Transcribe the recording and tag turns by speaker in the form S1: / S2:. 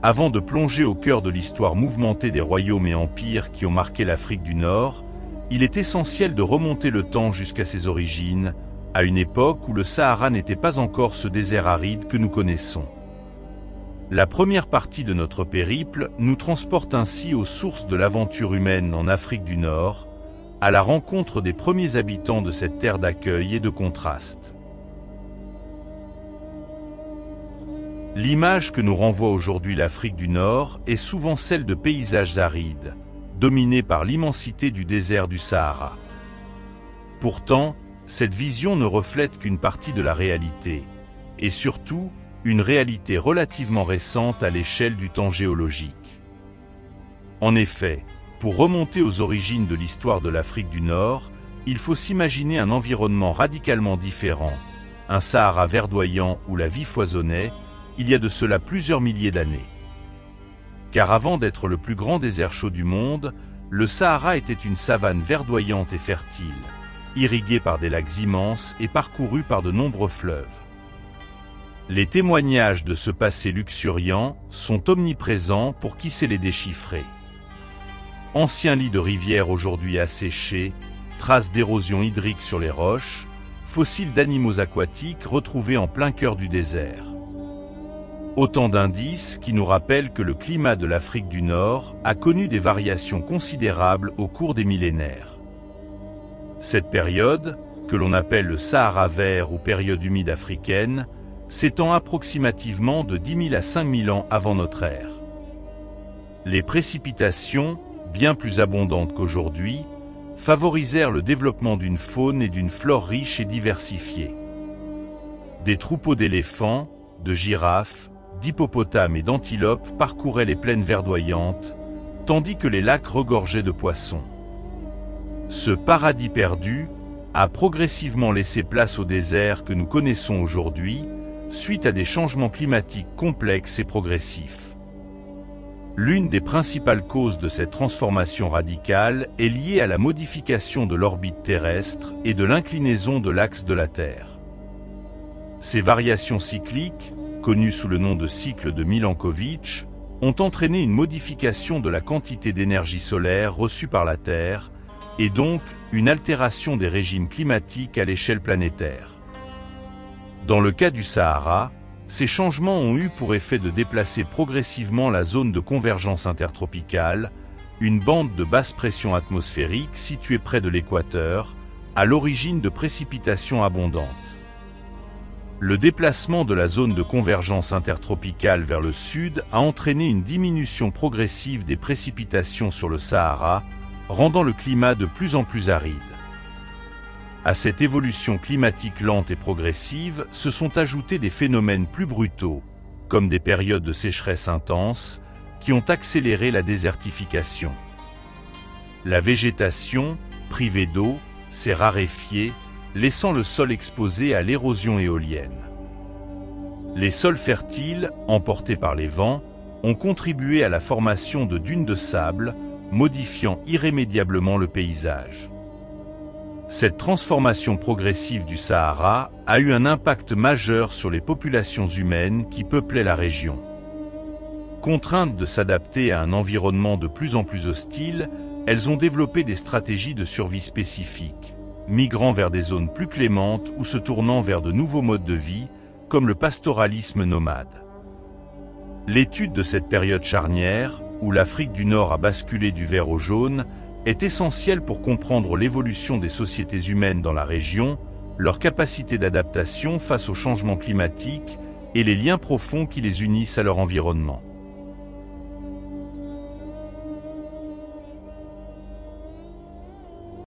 S1: Avant de plonger au cœur de l'histoire mouvementée des royaumes et empires qui ont marqué l'Afrique du Nord, il est essentiel de remonter le temps jusqu'à ses origines, à une époque où le Sahara n'était pas encore ce désert aride que nous connaissons. La première partie de notre périple nous transporte ainsi aux sources de l'aventure humaine en Afrique du Nord, à la rencontre des premiers habitants de cette terre d'accueil et de contraste. L'image que nous renvoie aujourd'hui l'Afrique du Nord est souvent celle de paysages arides, dominés par l'immensité du désert du Sahara. Pourtant, cette vision ne reflète qu'une partie de la réalité, et surtout, une réalité relativement récente à l'échelle du temps géologique. En effet, pour remonter aux origines de l'histoire de l'Afrique du Nord, il faut s'imaginer un environnement radicalement différent, un Sahara verdoyant où la vie foisonnait, il y a de cela plusieurs milliers d'années. Car avant d'être le plus grand désert chaud du monde, le Sahara était une savane verdoyante et fertile, irriguée par des lacs immenses et parcourue par de nombreux fleuves. Les témoignages de ce passé luxuriant sont omniprésents pour qui sait les déchiffrer. Anciens lits de rivières aujourd'hui asséchés, traces d'érosion hydrique sur les roches, fossiles d'animaux aquatiques retrouvés en plein cœur du désert. Autant d'indices qui nous rappellent que le climat de l'Afrique du Nord a connu des variations considérables au cours des millénaires. Cette période, que l'on appelle le Sahara vert ou période humide africaine, s'étend approximativement de 10 000 à 5 000 ans avant notre ère. Les précipitations, bien plus abondantes qu'aujourd'hui, favorisèrent le développement d'une faune et d'une flore riches et diversifiées. Des troupeaux d'éléphants, de girafes, d'hippopotames et d'antilopes parcouraient les plaines verdoyantes, tandis que les lacs regorgeaient de poissons. Ce paradis perdu a progressivement laissé place au désert que nous connaissons aujourd'hui, suite à des changements climatiques complexes et progressifs. L'une des principales causes de cette transformation radicale est liée à la modification de l'orbite terrestre et de l'inclinaison de l'axe de la Terre. Ces variations cycliques, connues sous le nom de cycle de Milankovitch, ont entraîné une modification de la quantité d'énergie solaire reçue par la Terre, et donc une altération des régimes climatiques à l'échelle planétaire. Dans le cas du Sahara, ces changements ont eu pour effet de déplacer progressivement la zone de convergence intertropicale, une bande de basse pression atmosphérique située près de l'équateur, à l'origine de précipitations abondantes. Le déplacement de la zone de convergence intertropicale vers le sud a entraîné une diminution progressive des précipitations sur le Sahara, rendant le climat de plus en plus aride. À cette évolution climatique lente et progressive se sont ajoutés des phénomènes plus brutaux, comme des périodes de sécheresse intense, qui ont accéléré la désertification. La végétation, privée d'eau, s'est raréfiée, laissant le sol exposé à l'érosion éolienne. Les sols fertiles, emportés par les vents, ont contribué à la formation de dunes de sable, modifiant irrémédiablement le paysage. Cette transformation progressive du Sahara a eu un impact majeur sur les populations humaines qui peuplaient la région. Contraintes de s'adapter à un environnement de plus en plus hostile, elles ont développé des stratégies de survie spécifiques, migrant vers des zones plus clémentes ou se tournant vers de nouveaux modes de vie, comme le pastoralisme nomade. L'étude de cette période charnière, où l'Afrique du Nord a basculé du vert au jaune, est essentielle pour comprendre l'évolution des sociétés humaines dans la région, leur capacité d'adaptation face aux changements climatiques et les liens profonds qui les unissent à leur environnement.